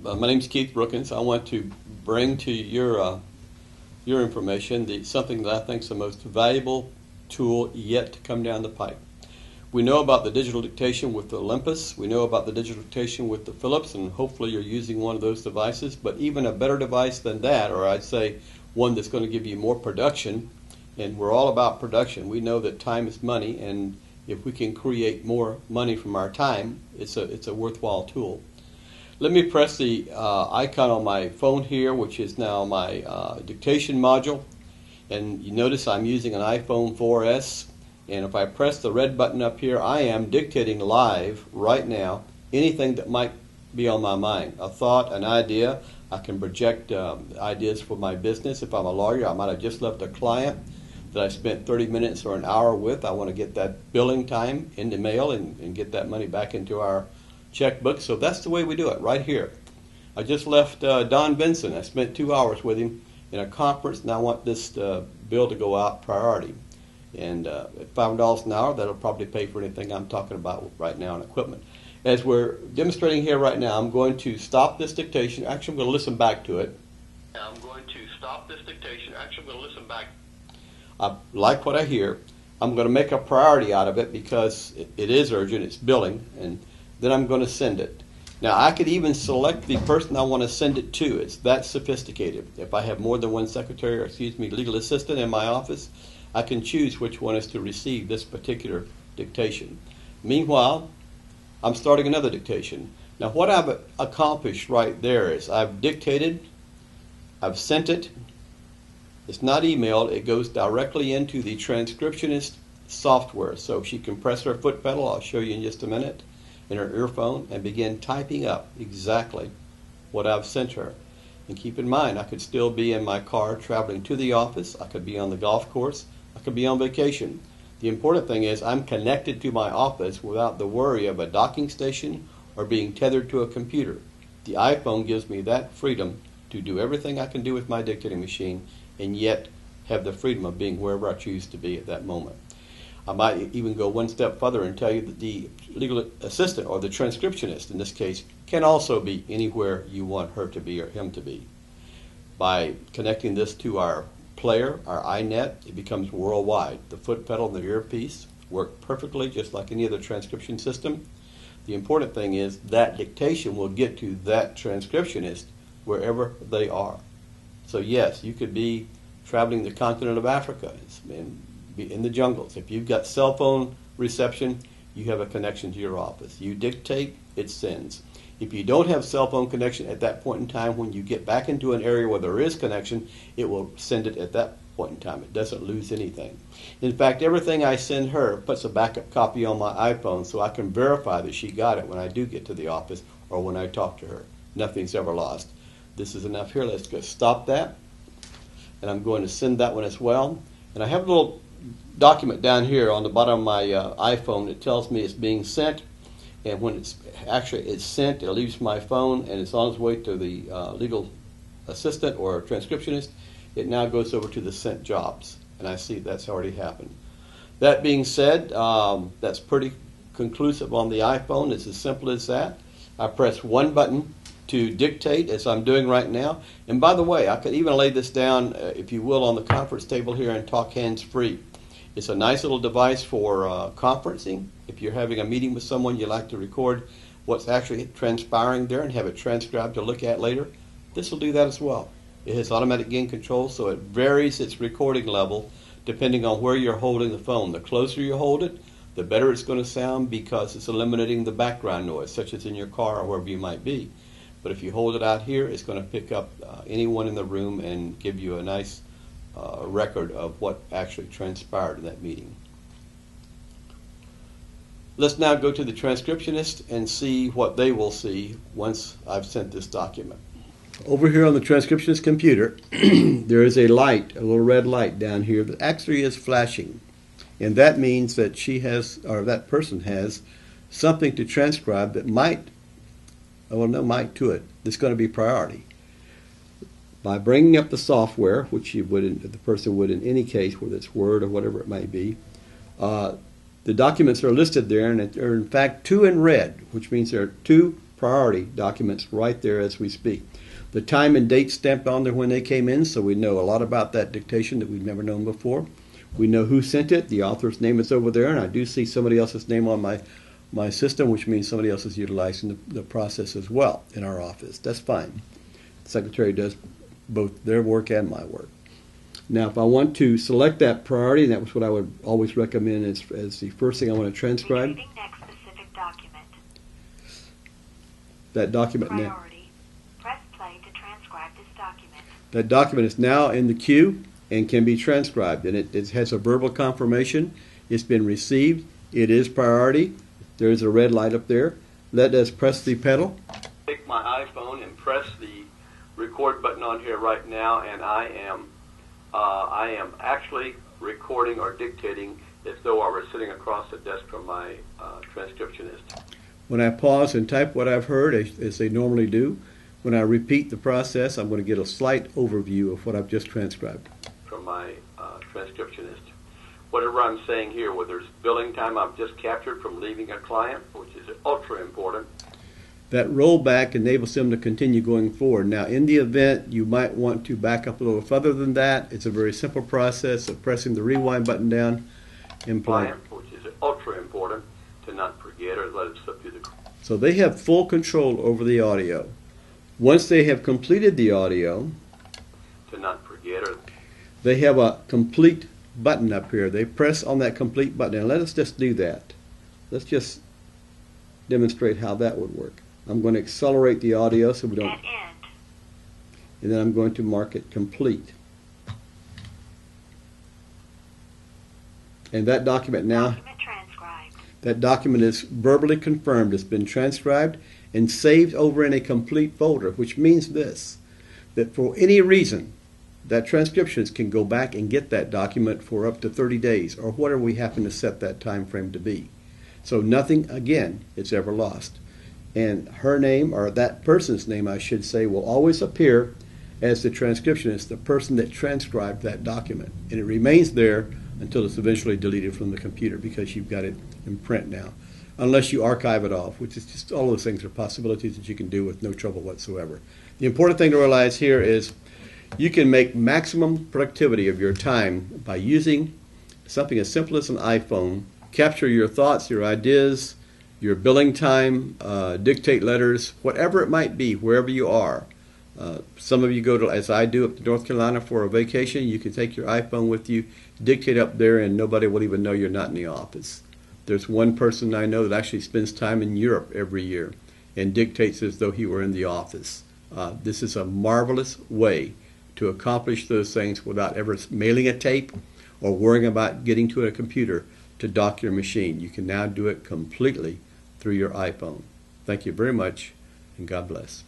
My name's Keith Brookins. I want to bring to your information something that I think is the most valuable tool yet to come down the pipe. We know about the digital dictation with the Olympus. We know about the digital dictation with the Philips, and hopefully you're using one of those devices. But even a better device than that, or I'd say one that's going to give you more production, and we're all about production. We know that time is money, and if we can create more money from our time, it's a worthwhile tool. Let me press the icon on my phone here, which is now my dictation module. And you notice I'm using an iPhone 4S. And if I press the red button up here, I am dictating live right now anything that might be on my mind. A thought, an idea. I can project ideas for my business. If I'm a lawyer, I might have just left a client that I spent 30 minutes or an hour with. I want to get that billing time in the mail and get that money back into our checkbook. So that's the way we do it, right here. I just left Don Benson. I spent 2 hours with him in a conference, and I want this bill to go out priority. And at $5 an hour, that'll probably pay for anything I'm talking about right now in equipment. As we're demonstrating here right now, I'm going to stop this dictation. Actually, I'm going to listen back to it. I'm going to stop this dictation. Actually, I'm going to listen back. I like what I hear. I'm going to make a priority out of it because it is urgent. It's billing, and then I'm going to send it. Now, I could even select the person I want to send it to. It's that sophisticated. If I have more than one secretary, or legal assistant in my office, I can choose which one is to receive this particular dictation. Meanwhile, I'm starting another dictation. Now, what I've accomplished right there is I've dictated, I've sent it. It's not emailed. It goes directly into the transcriptionist software. So she can press her foot pedal, I'll show you in just a minute, in her earphone, and begin typing up exactly what I've sent her. And keep in mind, I could still be in my car traveling to the office. I could be on the golf course. I could be on vacation. The important thing is I'm connected to my office without the worry of a docking station or being tethered to a computer. The iPhone gives me that freedom to do everything I can do with my dictating machine and yet have the freedom of being wherever I choose to be at that moment. I might even go one step further and tell you that the legal assistant, or the transcriptionist in this case, can also be anywhere you want her to be or him to be. By connecting this to our player, our iNet, it becomes worldwide. The foot pedal and the earpiece work perfectly just like any other transcription system. The important thing is that dictation will get to that transcriptionist wherever they are. So yes, you could be traveling the continent of Africa and be in the jungles. If you've got cell phone reception, you have a connection to your office. You dictate, it sends. If you don't have cell phone connection at that point in time, when you get back into an area where there is connection, it will send it at that point in time. It doesn't lose anything. In fact, everything I send her puts a backup copy on my iPhone so I can verify that she got it when I do get to the office or when I talk to her. Nothing's ever lost. This is enough here. Let's go stop that. And I'm going to send that one as well. And I have a little document down here on the bottom of my iPhone that tells me it's being sent. And when it's sent, it leaves my phone and it's on its way to the legal assistant or transcriptionist. It now goes over to the sent jobs, and I see that's already happened. That being said, that's pretty conclusive on the iPhone. It's as simple as that. I press one button to dictate, as I'm doing right now. And by the way, I could even lay this down, if you will, on the conference table here and talk hands-free. It's a nice little device for conferencing. If you're having a meeting with someone, you like to record what's actually transpiring there and have it transcribed to look at later, this will do that as well. It has automatic gain control, so it varies its recording level depending on where you're holding the phone. The closer you hold it, the better it's going to sound because it's eliminating the background noise, such as in your car or wherever you might be. But if you hold it out here, it's going to pick up anyone in the room and give you a nice record of what actually transpired in that meeting. Let's now go to the transcriptionist and see what they will see once I've sent this document. Over here on the transcriptionist computer, there is a light, a little red light down here that actually is flashing. And that means that she has, or that person has, something to transcribe that might, well, no might to it, that's going to be priority. By bringing up the software, which you would, the person would in any case, whether it's Word or whatever it may be, the documents are listed there, and there are in fact two in red, which means there are two priority documents right there as we speak. The time and date stamped on there when they came in, so we know a lot about that dictation that we've never known before. We know who sent it. The author's name is over there, and I do see somebody else's name on my system, which means somebody else is utilizing the process as well in our office. That's fine. The secretary does both their work and my work. Now, if I want to select that priority, and that was what I would always recommend as the first thing I want to transcribe. Retrieving next specific document. That document Priority. now. Press play to transcribe this document. That document is now in the queue and can be transcribed, and it has a verbal confirmation. It's been received. It is priority. There is a red light up there. Let us press the pedal. Take my iPhone and press the record button on here right now, and I am actually recording or dictating as though I were sitting across the desk from my transcriptionist. When I pause and type what I've heard, as they normally do, when I repeat the process, I'm going to get a slight overview of what I've just transcribed. From my transcriptionist. Whatever I'm saying here, whether it's billing time I've just captured from leaving a client, which is ultra important. That rollback enables them to continue going forward. Now, in the event you might want to back up a little further than that, it's a very simple process of pressing the rewind button down and play. Which is ultra important to not forget or let it slip through the. So they have full control over the audio. Once they have completed the audio, to not forget or. They have a complete button up here. They press on that complete button, and let us just do that. Let's just demonstrate how that would work. I'm going to accelerate the audio so we don't. And then I'm going to mark it complete. And that document now. Document transcribed. That document is verbally confirmed. It's been transcribed and saved over in a complete folder, which means this: that for any reason, that transcriptionist can go back and get that document for up to 30 days or whatever we happen to set that time frame to be. So nothing, again, is ever lost. And her name, or that person's name, I should say, will always appear as the transcriptionist, the person that transcribed that document. And it remains there until it's eventually deleted from the computer because you've got it in print now. Unless you archive it off, which is just all those things are possibilities that you can do with no trouble whatsoever. The important thing to realize here is you can make maximum productivity of your time by using something as simple as an iPhone. Capture your thoughts, your ideas, your billing time, dictate letters, whatever it might be, wherever you are. Some of you go to, as I do, up to North Carolina for a vacation. You can take your iPhone with you, dictate up there, and nobody will even know you're not in the office. There's one person I know that actually spends time in Europe every year and dictates as though he were in the office. This is a marvelous way to accomplish those things without ever mailing a tape or worrying about getting to a computer to dock your machine. You can now do it completely through your iPhone. Thank you very much, and God bless.